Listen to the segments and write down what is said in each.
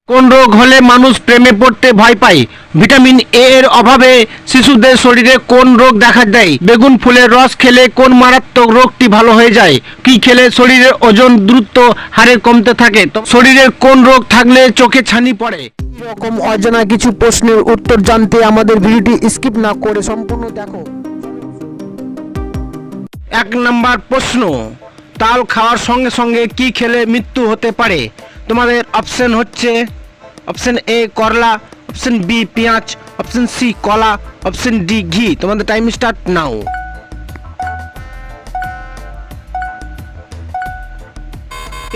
কোন রোগ হলে মানুষ প্রেমে পড়তে ভয় পায়? ভিটামিন এ এর অভাবে শিশুদের শরীরে কোন রোগ দেখা দেয়? বেগুন ফুলের রস খেলে কোন মারাত্মক রোগটি ভালো হয়ে যায়? কি খেলে শরীরের ওজন দ্রুত হারে কমতে থাকে? শরীরের কোন রোগ থাকলে চোখে ছানি পড়ে? এরকম অজানা কিছু প্রশ্নের উত্তর জানতে আমাদের ভিডিওটি স্কিপ না করে সম্পূর্ণ দেখো। 1 নম্বর প্রশ্ন, তাল খাওয়ার সঙ্গে সঙ্গে কি খেলে মৃত্যু হতে পারে? তোমাদের অপশন হচ্ছে অপশন এ করলা, অপশন বি পেঁয়াজ, অপশন সি কলা, অপশন ডি ঘি। তোমাদের টাইম স্টার্ট নাও।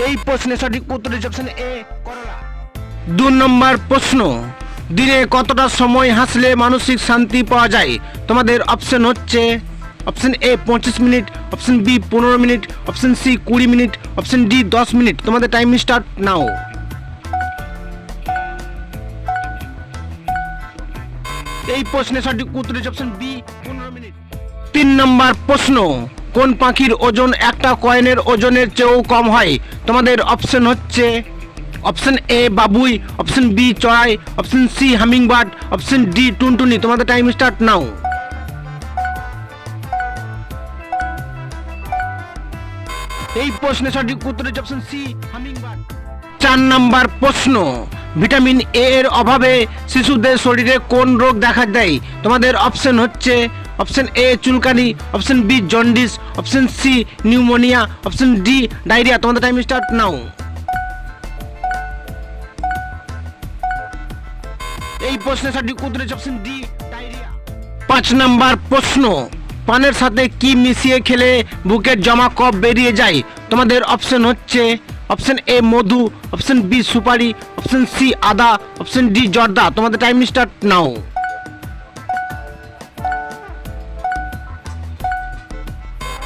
এই প্রশ্নের সঠিক উত্তর হচ্ছে অপশন এ করলা। 2 নম্বর প্রশ্ন, দিনে কতটা সময় হাসলে মানসিক শান্তি পাওয়া যায়? তোমাদের অপশন হচ্ছে অপশন এ 25 মিনিট, অপশন বি 15 মিনিট, অপশন সি 20 মিনিট, অপশন ডি 10 মিনিট। তোমাদের টাইম স্টার্ট নাও। এই প্রশ্নের সঠিক উত্তর হচ্ছে অপশন বি 15 মিনিট। 3 নম্বর প্রশ্ন, কোন পাখির ওজন একটা কয়েনের ওজনের চেয়েও কম হয়? তোমাদের অপশন হচ্ছে অপশন এ বাবুই, অপশন বি চড়াই, option C hummingbird, option D টুনটুনি। তোমাদের টাইম স্টার্ট নাও। এই প্রশ্নের সঠিক উত্তর হচ্ছে অপশন সি হামিংবার্ড। 4 নম্বর প্রশ্ন, ভিটামিন এ এর অভাবে শিশুদের শরীরে কোন রোগ দেখা দেয়? তোমাদের অপশন হচ্ছে অপশন এ চুলকানি, option B jaundice, option C pneumonia, option D diarrhoea. তোমাদের টাইম স্টার্ট নাও। এই প্রশ্নের সঠিক উত্তর হচ্ছে অপশন ডি ডায়রিয়া। 5 নম্বর প্রশ্ন, পানের সাথে কি মিশিয়ে খেলে বুকের জমা কফ বেরিয়ে যায়? তোমাদের অপশন হচ্ছে অপশন এ মধু, অপশন বি সুপারি, অপশন সি আদা, অপশন ডি জর্দা। তোমাদের টাইম স্টার্ট নাও।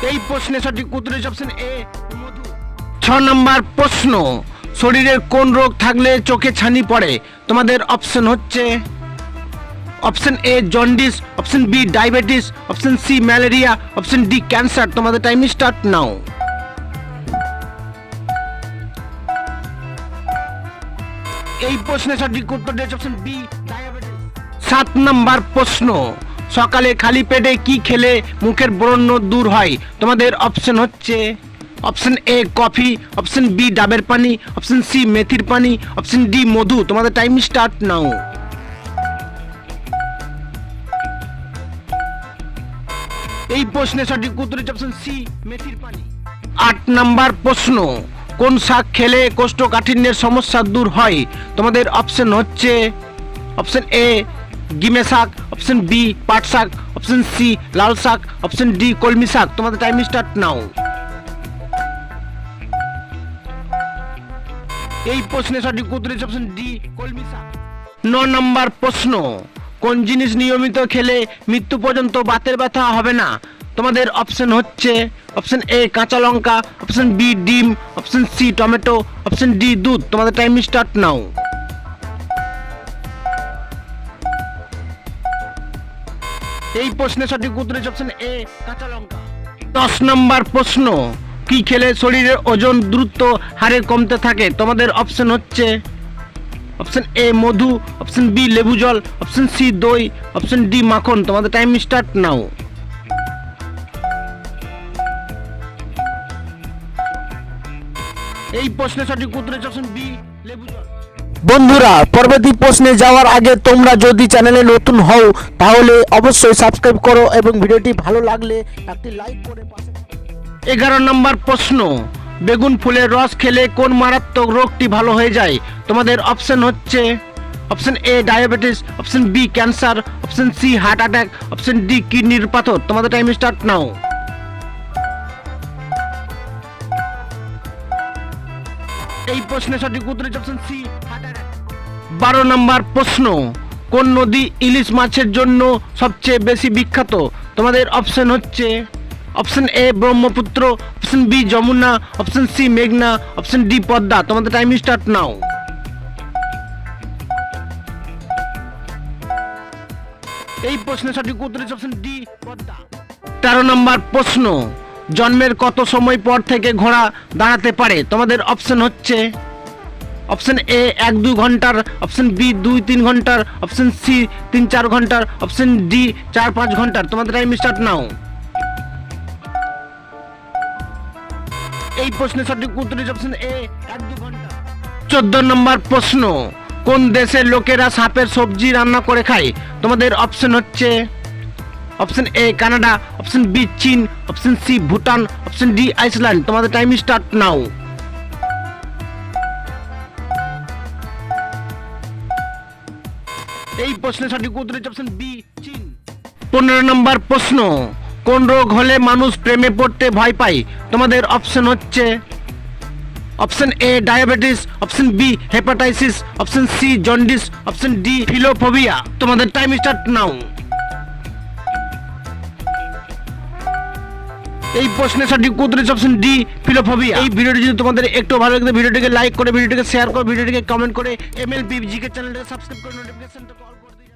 এই প্রশ্নের সঠিক উত্তর হচ্ছে অপশন এ মধু। 6 নম্বর প্রশ্ন, শরীরের কোন রোগ থাকলে চোখে ছানি পড়ে? তোমাদের অপশন হচ্ছে option A jaundice, option B diabetes, option C malaria, option D cancer. তোমাদের টাইম স্টার্ট নাও। এই প্রশ্নের সঠিক উত্তর হচ্ছে অপশন বি ডায়াবেটিস। 7 নম্বর প্রশ্ন, সকালে খালি পেটে কি খেলে মুখের ব্রণ দূর হয়? তোমাদের অপশন হচ্ছে option A coffee, option B ডাবের পানি, অপশন সি মেথির পানি, অপশন ডি মধু। তোমাদের টাইম স্টার্ট নাও। এই প্রশ্নের সঠিক উত্তর হচ্ছে অপশন সি মেথির পানি। 8 নম্বর প্রশ্ন, কোন শাক খেলে কোষ্ঠকাঠিন্যের সমস্যা দূর হয়? তোমাদের অপশন হচ্ছে অপশন এ গিমে শাক, অপশন বি পাট শাক, অপশন সি লাল শাক, অপশন ডি কলমি শাক। তোমাদের টাইম স্টার্ট নাও। এই প্রশ্নের সঠিক উত্তর হচ্ছে অপশন ডি কলমি শাক। 9 নম্বর প্রশ্ন, কোন জিনিস নিয়মিত খেলে মৃত্যু পর্যন্ত বাতের ব্যথা হবে না? তোমাদের অপশন হচ্ছে অপশন এ কাঁচা লঙ্কা, অপশন বি ডিম, option C tomato, option D দুধ। তোমাদের টাইম স্টার্ট নাও। এই প্রশ্নের সঠিক উত্তর হচ্ছে অপশন এ কাঁচা লঙ্কা। 10 নম্বর প্রশ্ন, কি খেলে শরীরের ওজন দ্রুত হারে কমতে থাকে? তোমাদের অপশন হচ্ছে অপশন এ মধু, অপশন বি লেবু জল, অপশন সি দই, অপশন ডি মাখন। তোমাদের টাইম স্টার্ট নাও। এই প্রশ্নের সঠিক উত্তর হচ্ছে অপশন বি লেবু জল। বন্ধুরা, পরবর্তী প্রশ্নে যাওয়ার আগে তোমরা যদি চ্যানেলে নতুন হও তাহলে অবশ্যই সাবস্ক্রাইব করো এবং ভিডিওটি ভালো লাগলে একটি লাইক করে পাশে। 11 নম্বর প্রশ্ন, বেগুন ফুলের রস খেলে কোন মারাত্মক রোগটি ভালো হয়ে যায়? তোমাদের অপশন হচ্ছে option A diabetes, option B cancer, option C heart attack, option D কিডনির পাথর। তোমাদের টাইম স্টার্ট নাও। এই প্রশ্নের সঠিক উত্তর হচ্ছে অপশন সি হার্ট অ্যাটাক। 12 নম্বর প্রশ্ন, কোন নদী ইলিশ মাছের জন্য সবচেয়ে বেশি বিখ্যাত? তোমাদের অপশন হচ্ছে option A Brahmaputra, option B Jamuna, option C মেঘনা, অপশন ডি পদ্মা। তোমাদের টাইম স্টার্ট নাও। এই প্রশ্নের সঠিক উত্তর হচ্ছে অপশন ডি পদ্মা। 13 নম্বর প্রশ্ন, জন্মের কত সময় পর থেকে ঘোড়া দাঁড়াতে পারে? তোমাদের অপশন হচ্ছে অপশন এ 1-2 ঘন্টার, অপশন বি 2-3 ঘন্টার, অপশন সি 3-4 ঘন্টার, অপশন ডি 4-5 ঘন্টার। তোমাদের টাইম স্টার্ট নাও। এই প্রশ্নের সঠিক উত্তর হচ্ছে অপশন এ 1-2 ঘন্টা। 14 নম্বর প্রশ্ন, কোন দেশের লোকেরা সাপের সবজি রান্না করে খায়? তোমাদের অপশন হচ্ছে option A Canada, option B চীন, option C Bhutan, option D Iceland. তোমাদের টাইম স্টার্ট নাও। এই প্রশ্নের সঠিক উত্তর হচ্ছে অপশন বি চীন। 15 নম্বর প্রশ্ন, কোন রোগ হলে মানুষ প্রেমে পড়তে ভয় পায়? তোমাদের অপশন হচ্ছে option A diabetes, option B hepatitis, option C jaundice, option D philophobia. তোমাদের টাইম স্টার্ট নাও। এই প্রশ্নের সঠিক উত্তর হচ্ছে অপশন ডি ফিলোফোবিয়া। এই ভিডিওটি যদি তোমাদের একটু ভালো লাগে ভিডিওটিকে লাইক করে, ভিডিওটিকে শেয়ার করে, ভিডিওটিকে কমেন্ট করে MLP জিকে চ্যানেলটাকে সাবস্ক্রাইব করে নোটিফিকেশনটা অল করে দিও।